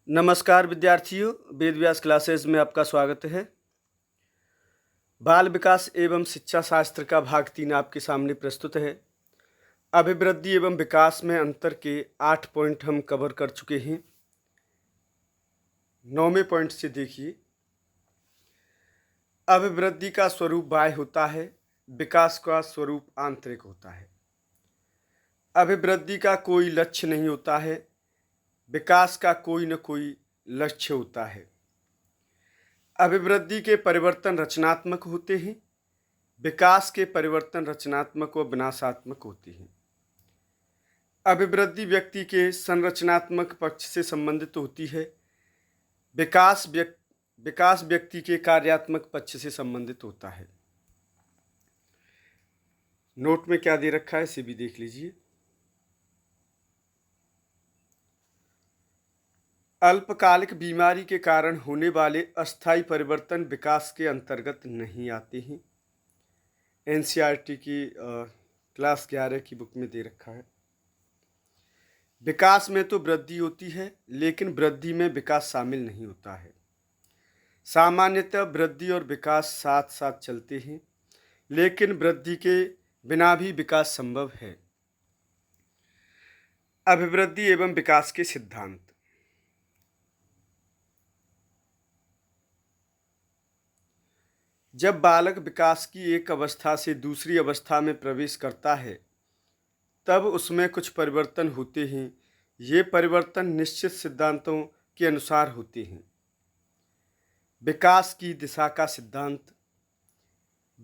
नमस्कार विद्यार्थियों, वेद व्यास क्लासेस में आपका स्वागत है। बाल विकास एवं शिक्षा शास्त्र का भाग 3 आपके सामने प्रस्तुत है। अभिवृद्धि एवं विकास में अंतर के 8 पॉइंट हम कवर कर चुके हैं। 9वें पॉइंट से देखिए। अभिवृद्धि का स्वरूप बाह्य होता है, विकास का स्वरूप आंतरिक होता है। अभिवृद्धि का कोई लक्ष्य नहीं होता है, विकास का कोई न कोई लक्ष्य होता है। अभिवृद्धि के परिवर्तन रचनात्मक होते हैं, विकास के परिवर्तन रचनात्मक व विनाशात्मक होते हैं। अभिवृद्धि व्यक्ति के संरचनात्मक पक्ष से संबंधित होती है, विकास व्यक्ति के कार्यात्मक पक्ष से संबंधित होता है। नोट में क्या दे रखा है इसे भी देख लीजिए। अल्पकालिक बीमारी के कारण होने वाले अस्थायी परिवर्तन विकास के अंतर्गत नहीं आते हैं। एनसीईआरटी की क्लास 11 की बुक में दे रखा है। विकास में तो वृद्धि होती है, लेकिन वृद्धि में विकास शामिल नहीं होता है। सामान्यतः वृद्धि और विकास साथ साथ चलते हैं, लेकिन वृद्धि के बिना भी विकास संभव है। अभिवृद्धि एवं विकास के सिद्धांत। जब बालक विकास की एक अवस्था से दूसरी अवस्था में प्रवेश करता है, तब उसमें कुछ परिवर्तन होते हैं। ये परिवर्तन निश्चित सिद्धांतों के अनुसार होते हैं। विकास की दिशा का सिद्धांत।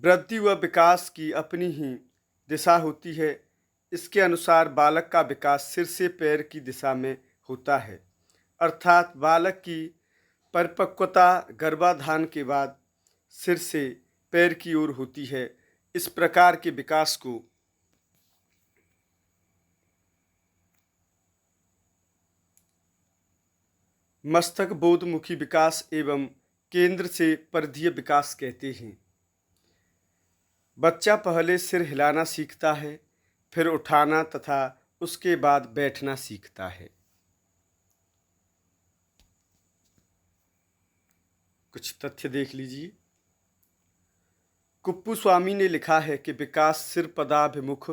वृद्धि व विकास की अपनी ही दिशा होती है। इसके अनुसार बालक का विकास सिर से पैर की दिशा में होता है, अर्थात बालक की परिपक्वता गर्भाधान के बाद सिर से पैर की ओर होती है। इस प्रकार के विकास को मस्तक बोधमुखी विकास एवं केंद्र से परिधीय विकास कहते हैं। बच्चा पहले सिर हिलाना सीखता है, फिर उठाना तथा उसके बाद बैठना सीखता है। कुछ तथ्य देख लीजिए। कुप्पुस्वामी ने लिखा है कि विकास सिर पदाभिमुख,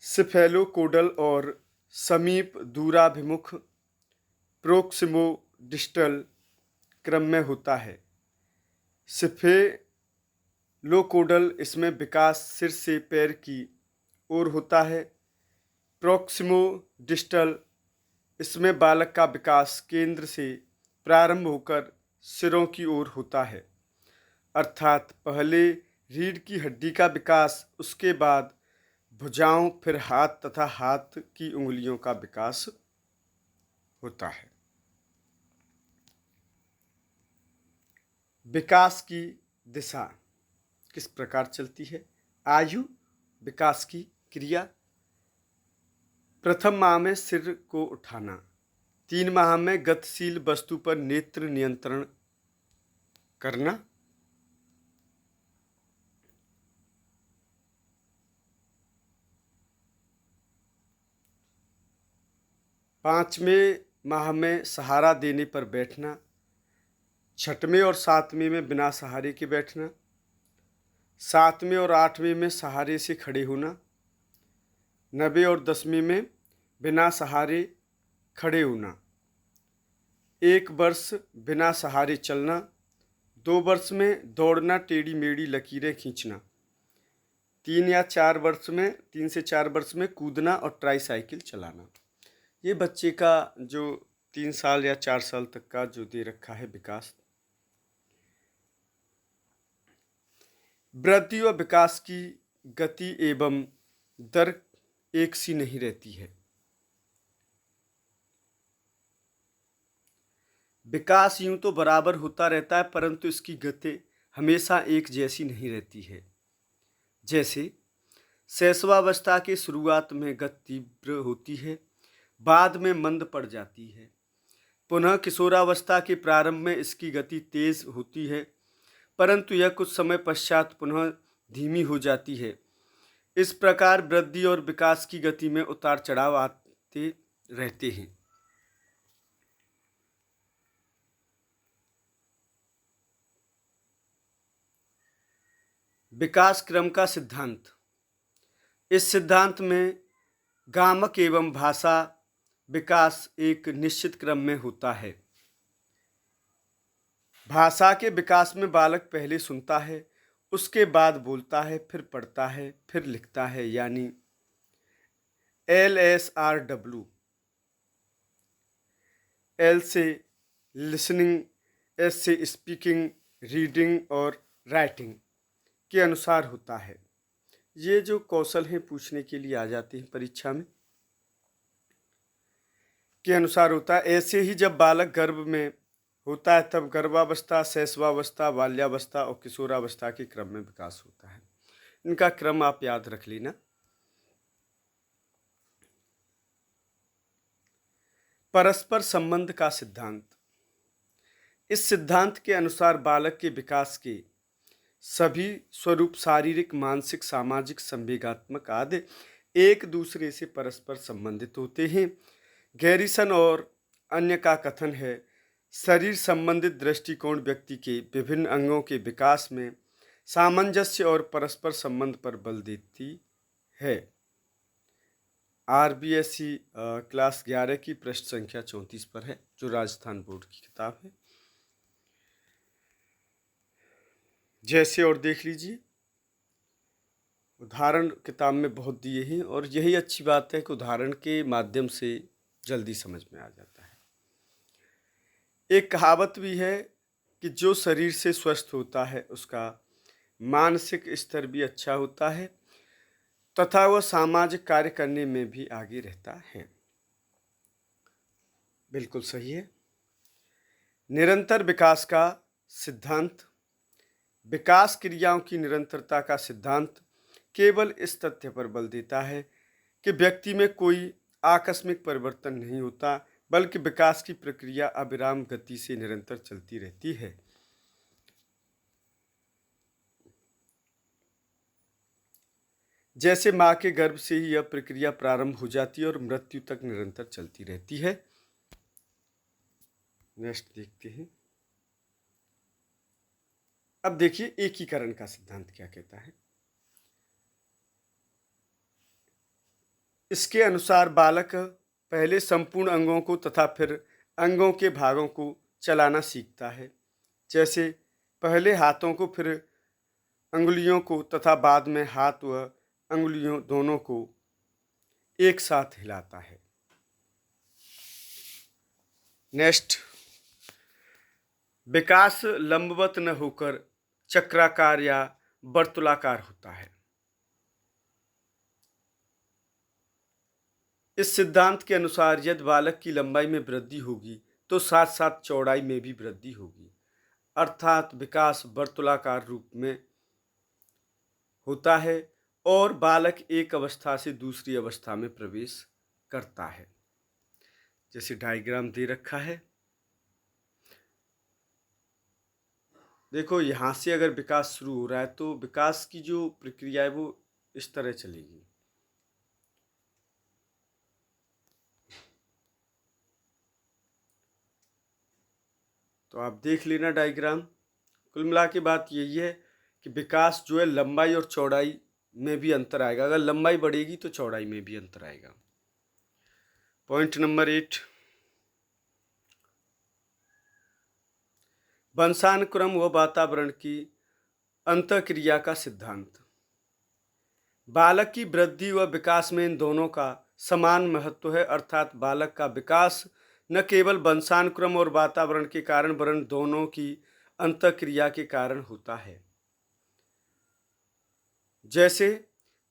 सिफेलोकोडल और समीप दूराभिमुख प्रोक्सिमो डिस्टल क्रम में होता है। सिफेलोकोडल इसमें विकास सिर से पैर की ओर होता है। प्रोक्सिमो डिस्टल इसमें बालक का विकास केंद्र से प्रारंभ होकर सिरों की ओर होता है, अर्थात पहले रीढ़ की हड्डी का विकास, उसके बाद भुजाओं, फिर हाथ तथा हाथ की उंगलियों का विकास होता है। विकास की दिशा किस प्रकार चलती है? आयु, विकास की क्रिया। प्रथम माह में सिर को उठाना, 3 माह में गतिशील वस्तु पर नेत्र नियंत्रण करना, 5वें माह में सहारा देने पर बैठना, 6वें और 7वें में बिना सहारे के बैठना, 7वें और 8वें में सहारे से खड़े होना, 9वें और 10वें में बिना सहारे खड़े होना, 1 वर्ष बिना सहारे चलना, 2 वर्ष में दौड़ना, टेढ़ी मेढ़ी लकीरें खींचना, 3 से 4 वर्ष में कूदना और ट्राईसाइकिल चलाना। ये बच्चे का जो 3 साल या 4 साल तक का जो दे रखा है विकास। वृद्धि व विकास की गति एवं दर एक सी नहीं रहती है। विकास यूं तो बराबर होता रहता है, परंतु इसकी गति हमेशा एक जैसी नहीं रहती है। जैसे शैशवावस्था के शुरुआत में गति तीव्र होती है, बाद में मंद पड़ जाती है। पुनः किशोरावस्था के प्रारंभ में इसकी गति तेज होती है, परंतु यह कुछ समय पश्चात पुनः धीमी हो जाती है। इस प्रकार वृद्धि और विकास की गति में उतार चढ़ाव आते रहते हैं। विकास क्रम का सिद्धांत। इस सिद्धांत में गामक एवं भाषा विकास एक निश्चित क्रम में होता है। भाषा के विकास में बालक पहले सुनता है, उसके बाद बोलता है, फिर पढ़ता है, फिर लिखता है, यानी LSRW। L से लिसनिंग, S से स्पीकिंग, रीडिंग और राइटिंग के अनुसार होता है। ये जो कौशल हैं पूछने के लिए आ जाते हैं परीक्षा में, के अनुसार होता है। ऐसे ही जब बालक गर्भ में होता है तब गर्भावस्था, शैशवावस्था, बाल्यावस्था और किशोरावस्था के क्रम में विकास होता है। इनका क्रम आप याद रख लेना। परस्पर संबंध का सिद्धांत। इस सिद्धांत के अनुसार बालक के विकास के सभी स्वरूप शारीरिक, मानसिक, सामाजिक, संवेगात्मक आदि एक दूसरे से परस्पर संबंधित होते हैं। गैरिसन और अन्य का कथन है, शरीर संबंधित दृष्टिकोण व्यक्ति के विभिन्न अंगों के विकास में सामंजस्य और परस्पर संबंध पर बल देती है। RBSE क्लास 11 की पृष्ठ संख्या 34 पर है, जो राजस्थान बोर्ड की किताब है। जैसे और देख लीजिए, उदाहरण किताब में बहुत दिए हैं और यही अच्छी बात है कि उदाहरण के माध्यम से जल्दी समझ में आ जाता है। एक कहावत भी है कि जो शरीर से स्वस्थ होता है उसका मानसिक स्तर भी अच्छा होता है तथा वह सामाजिक कार्य करने में भी आगे रहता है। बिल्कुल सही है। निरंतर विकास का सिद्धांत। विकास क्रियाओं की निरंतरता का सिद्धांत केवल इस तथ्य पर बल देता है कि व्यक्ति में कोई आकस्मिक परिवर्तन नहीं होता, बल्कि विकास की प्रक्रिया अविराम गति से निरंतर चलती रहती है। जैसे माँ के गर्भ से ही यह प्रक्रिया प्रारंभ हो जाती है और मृत्यु तक निरंतर चलती रहती है। नेक्स्ट देखते हैं। अब देखिए एकीकरण का सिद्धांत क्या कहता है। इसके अनुसार बालक पहले संपूर्ण अंगों को तथा फिर अंगों के भागों को चलाना सीखता है। जैसे पहले हाथों को, फिर अंगुलियों को तथा बाद में हाथ व अंगुलियों दोनों को एक साथ हिलाता है। नेक्स्ट, विकास लंबवत न होकर चक्राकार या वर्तुलाकार होता है। इस सिद्धांत के अनुसार यदि बालक की लंबाई में वृद्धि होगी तो साथ साथ चौड़ाई में भी वृद्धि होगी, अर्थात विकास वर्तुलाकार रूप में होता है और बालक एक अवस्था से दूसरी अवस्था में प्रवेश करता है। जैसे डायग्राम दे रखा है, देखो यहाँ से अगर विकास शुरू हो रहा है तो विकास की जो प्रक्रिया है वो इस तरह चलेगी। तो आप देख लेना डायग्राम। कुल मिला के बात यही है कि विकास जो है लंबाई और चौड़ाई में भी अंतर आएगा। अगर लंबाई बढ़ेगी तो चौड़ाई में भी अंतर आएगा। पॉइंट नंबर 8, वंशानुक्रम व वातावरण की अंतःक्रिया का सिद्धांत। बालक की वृद्धि व विकास में इन दोनों का समान महत्व है, अर्थात बालक का विकास न केवल वंशानुक्रम और वातावरण के कारण वरन दोनों की अंतःक्रिया के कारण होता है। जैसे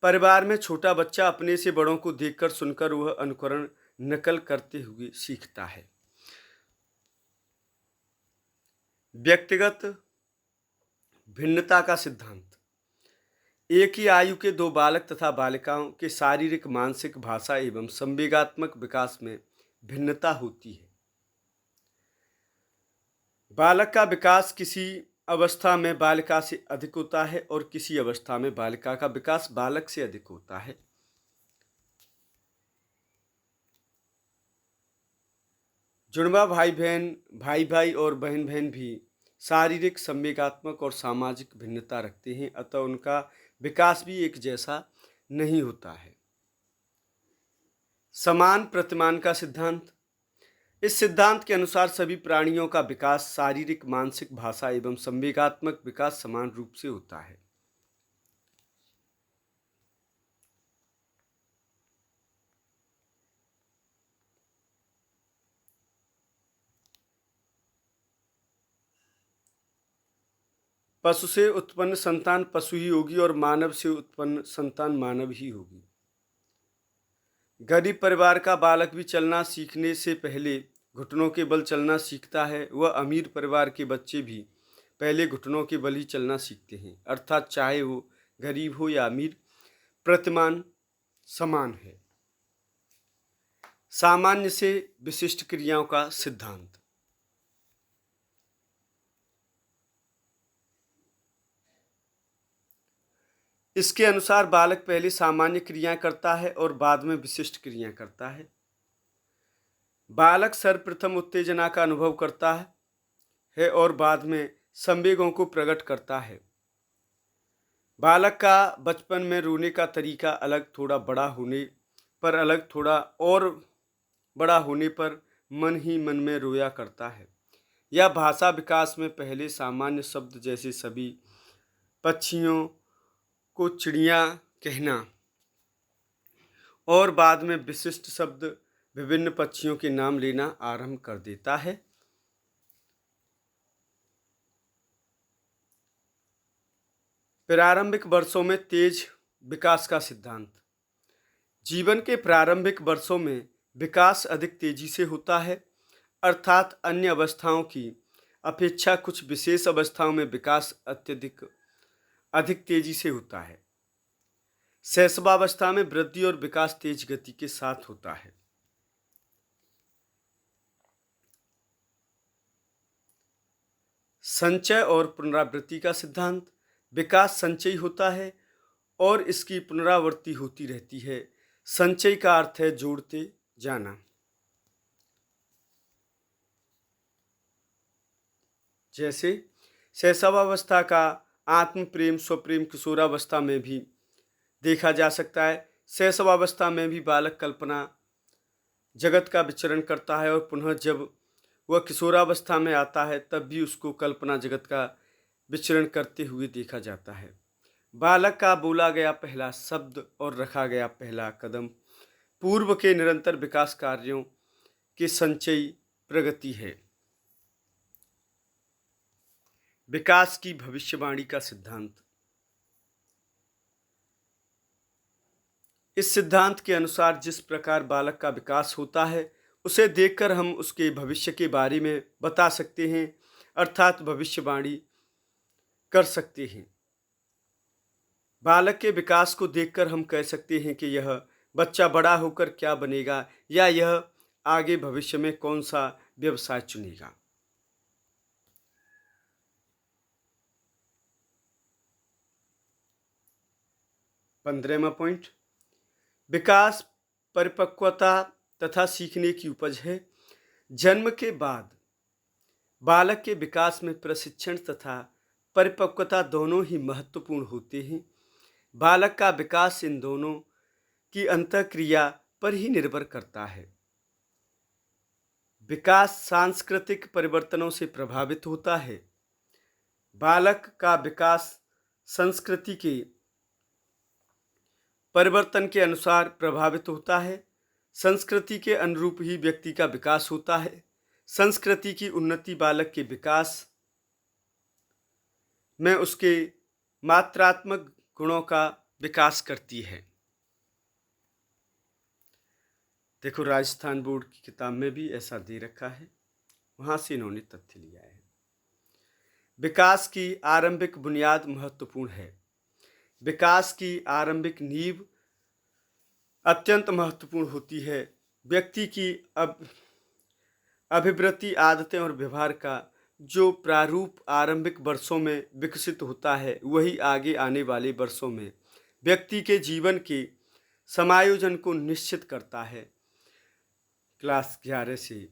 परिवार में छोटा बच्चा अपने से बड़ों को देखकर सुनकर वह अनुकरण नकल करते हुए सीखता है। व्यक्तिगत भिन्नता का सिद्धांत। एक ही आयु के दो बालक तथा बालिकाओं के शारीरिक, मानसिक, भाषा एवं संवेगात्मक विकास में भिन्नता होती है। बालक का विकास किसी अवस्था में बालिका से अधिक होता है और किसी अवस्था में बालिका का विकास बालक से अधिक होता है। जुड़वा भाई बहन, भाई भाई और बहन बहन भी शारीरिक, संवेगात्मक और सामाजिक भिन्नता रखते हैं, अतः उनका विकास भी एक जैसा नहीं होता है। समान प्रतिमान का सिद्धांत। इस सिद्धांत के अनुसार सभी प्राणियों का विकास, शारीरिक, मानसिक, भाषा एवं संवेगात्मक विकास समान रूप से होता है। पशु से उत्पन्न संतान पशु ही होगी और मानव से उत्पन्न संतान मानव ही होगी। गरीब परिवार का बालक भी चलना सीखने से पहले घुटनों के बल चलना सीखता है। वह अमीर परिवार के बच्चे भी पहले घुटनों के बल ही चलना सीखते हैं। अर्थात चाहे वो गरीब हो या अमीर, प्रतिमान समान है। सामान्य से विशिष्ट क्रियाओं का सिद्धांत। इसके अनुसार बालक पहले सामान्य क्रियाएं करता है और बाद में विशिष्ट क्रियाएं करता है। बालक सर्वप्रथम उत्तेजना का अनुभव करता है और बाद में संवेगों को प्रकट करता है। बालक का बचपन में रोने का तरीका अलग, थोड़ा बड़ा होने पर अलग, थोड़ा और बड़ा होने पर मन ही मन में रोया करता है। यह भाषा विकास में पहले सामान्य शब्द जैसे सभी पक्षियों को चिड़िया कहना और बाद में विशिष्ट शब्द विभिन्न पक्षियों के नाम लेना आरंभ कर देता है। प्रारंभिक वर्षों में तेज विकास का सिद्धांत। जीवन के प्रारंभिक वर्षों में विकास अधिक तेजी से होता है, अर्थात अन्य अवस्थाओं की अपेक्षा कुछ विशेष अवस्थाओं में विकास अधिक तेजी से होता है। शैशवावस्था में वृद्धि और विकास तेज गति के साथ होता है। संचय और पुनरावृत्ति का सिद्धांत। विकास संचयी होता है और इसकी पुनरावृत्ति होती रहती है। संचय का अर्थ है जोड़ते जाना। जैसे शैशवावस्था का आत्म प्रेम स्वप्रेम किशोरावस्था में भी देखा जा सकता है। शैशवावस्था में भी बालक कल्पना जगत का विचरण करता है और पुनः जब वह किशोरावस्था में आता है तब भी उसको कल्पना जगत का विचरण करते हुए देखा जाता है। बालक का बोला गया पहला शब्द और रखा गया पहला कदम पूर्व के निरंतर विकास कार्यों की संचयी प्रगति है। विकास की भविष्यवाणी का सिद्धांत। इस सिद्धांत के अनुसार जिस प्रकार बालक का विकास होता है उसे देखकर हम उसके भविष्य के बारे में बता सकते हैं, अर्थात भविष्यवाणी कर सकते हैं। बालक के विकास को देखकर हम कह सकते हैं कि यह बच्चा बड़ा होकर क्या बनेगा या यह आगे भविष्य में कौन सा व्यवसाय चुनेगा। पंद्रहवां पॉइंट, विकास परिपक्वता तथा सीखने की उपज है। जन्म के बाद बालक के विकास में प्रशिक्षण तथा परिपक्वता दोनों ही महत्वपूर्ण होते हैं। बालक का विकास इन दोनों की अंतःक्रिया पर ही निर्भर करता है। विकास सांस्कृतिक परिवर्तनों से प्रभावित होता है। बालक का विकास संस्कृति के परिवर्तन के अनुसार प्रभावित होता है। संस्कृति के अनुरूप ही व्यक्ति का विकास होता है। संस्कृति की उन्नति बालक के विकास में उसके मात्रात्मक गुणों का विकास करती है। देखो, राजस्थान बोर्ड की किताब में भी ऐसा दे रखा है, वहां से इन्होंने तथ्य लिया है। विकास की आरंभिक बुनियाद महत्वपूर्ण है। विकास की आरंभिक नींव अत्यंत महत्वपूर्ण होती है। व्यक्ति की अभिवृत्ति, आदतें और व्यवहार का जो प्रारूप आरंभिक वर्षों में विकसित होता है वही आगे आने वाले वर्षों में व्यक्ति के जीवन के समायोजन को निश्चित करता है। क्लास 11 से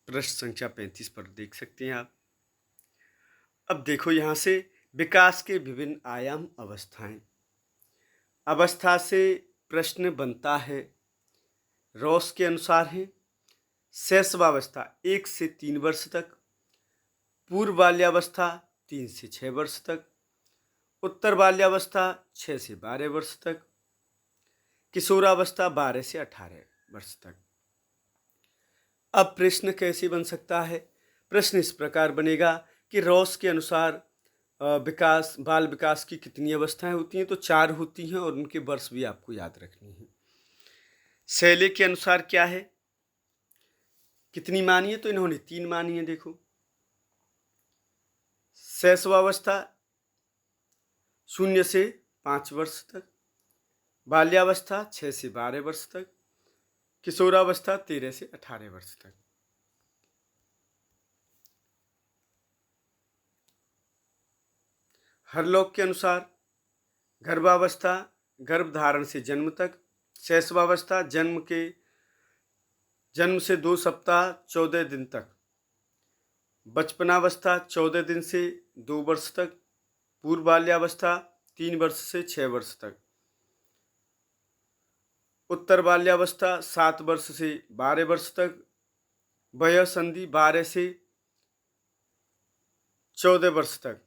पृष्ठ संख्या 35 पर देख सकते हैं आप। अब देखो यहाँ से विकास के विभिन्न आयाम अवस्थाएं। अवस्था से प्रश्न बनता है, रॉस के अनुसार है शैशवावस्था 1 से 3 वर्ष तक, पूर्व बाल्यावस्था 3 से 6 वर्ष तक, उत्तर बाल्यावस्था 6 से 12 वर्ष तक, किशोरावस्था 12 से 18 वर्ष तक। अब प्रश्न कैसे बन सकता है? प्रश्न इस प्रकार बनेगा कि रॉस के अनुसार बाल विकास की कितनी अवस्थाएं होती हैं? तो 4 होती हैं और उनके वर्ष भी आपको याद रखनी है। शैले के अनुसार क्या है, कितनी मानी है? तो इन्होंने 3 मानी है। देखो, शैशवावस्था 0 से 5 वर्ष तक, बाल्यावस्था 6 से 12 वर्ष तक, किशोरावस्था 13 से 18 वर्ष तक। हरलॉक के अनुसार गर्भावस्था गर्भधारण से जन्म तक, शैशवावस्था जन्म से 2 सप्ताह 14 दिन तक, बचपनावस्था 14 दिन से 2 वर्ष तक, पूर्व बाल्यावस्था 3 वर्ष से 6 वर्ष तक, उत्तर बाल्यावस्था 7 वर्ष से 12 वर्ष तक, वयः संधि 12 से 14 वर्ष तक,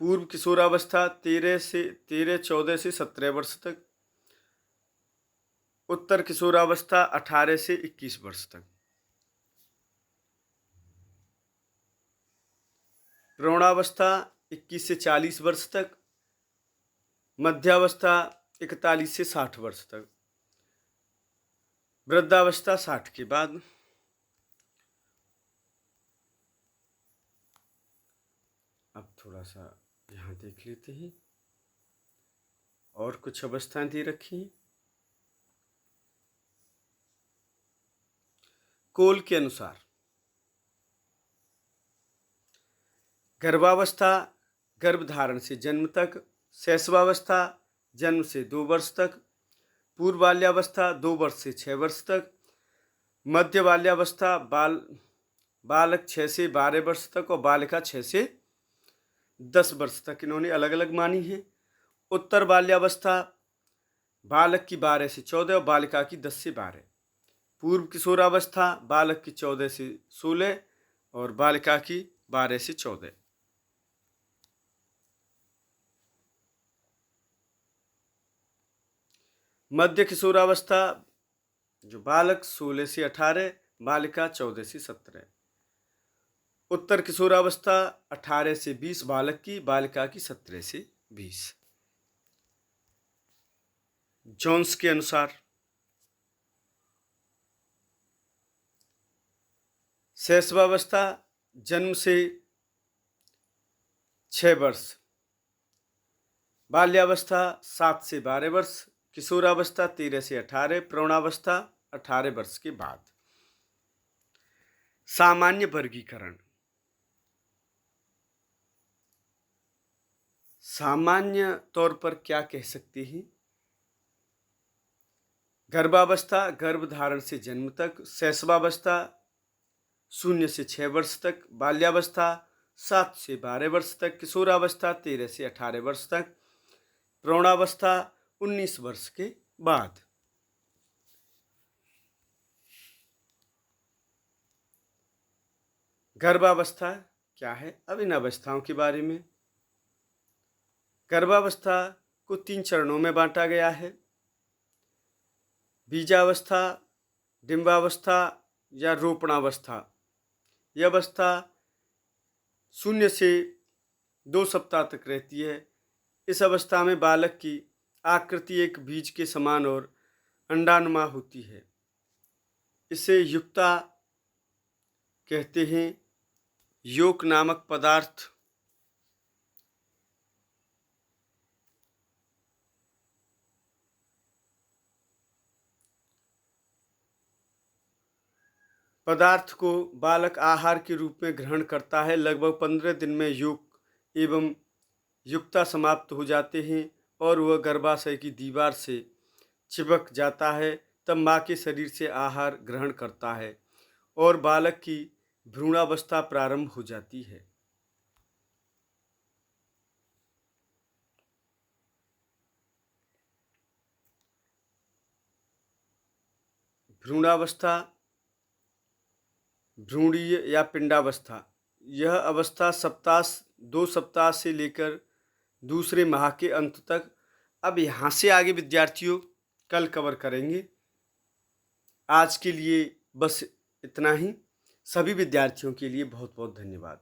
पूर्व किशोरावस्था 14 से 17 वर्ष तक, उत्तर किशोरावस्था 18 से 21 वर्ष तक। प्रौढ़ावस्था 21 से 40 वर्ष तक, मध्यावस्था 41 से 60 वर्ष तक, वृद्धावस्था 60 के बाद। अब थोड़ा सा यहाँ देख लेते हैं, और कुछ अवस्थाएं दे रखी हैं। कोल के अनुसार गर्भावस्था गर्भधारण से जन्म तक, शैशवावस्था जन्म से 2 वर्ष तक, पूर्व बाल्यावस्था 2 वर्ष से 6 वर्ष तक, मध्य बाल्यावस्था बालक 6 से 12 वर्ष तक और बालिका 6 से 10 वर्ष तक इन्होंने अलग अलग मानी है। उत्तर बाल्यावस्था बालक की 12 से 14 और बालिका की 10 से 12, पूर्व किशोरावस्था बालक की 14 से 16 और बालिका की 12 से 14। मध्य किशोरावस्था जो बालक 16 से 18, बालिका 14 से 17। उत्तर किशोरावस्था 18 से 20 बालक की, बालिका की 17 से 20। जोन्स के अनुसार शैशवावस्था जन्म से 6 वर्ष, बाल्यावस्था 7 से 12 वर्ष, किशोरावस्था 13 से 18, प्रौढ़ावस्था 18 वर्ष के बाद। सामान्य वर्गीकरण। सामान्य तौर पर क्या कह सकते हैं? गर्भावस्था गर्भधारण से जन्म तक, शैशवावस्था 0 से 6 वर्ष तक, बाल्यावस्था 7 से 12 वर्ष तक, किशोरावस्था 13 से 18 वर्ष तक, प्रौढ़ावस्था 19 वर्ष के बाद। गर्भावस्था क्या है? अब इन अवस्थाओं के बारे में। गर्भावस्था को 3 चरणों में बांटा गया है, बीजावस्था, डिंबावस्था या रोपणावस्था। यह अवस्था 0 से 2 सप्ताह तक रहती है। इस अवस्था में बालक की आकृति एक बीज के समान और अंडानुमा होती है। इसे युक्ता कहते हैं। योक नामक पदार्थ को बालक आहार के रूप में ग्रहण करता है। लगभग 15 दिन में योक एवं युक्ता समाप्त हो जाते हैं और वह गर्भाशय की दीवार से चिपक जाता है। तब माँ के शरीर से आहार ग्रहण करता है और बालक की भ्रूणावस्था प्रारंभ हो जाती है। भ्रूणावस्था, भ्रूणीय या पिंडावस्था। यह अवस्था 2 सप्ताह से लेकर दूसरे माह के अंत तक। अब यहाँ से आगे विद्यार्थियों कल कवर करेंगे। आज के लिए बस इतना ही। सभी विद्यार्थियों के लिए बहुत बहुत धन्यवाद।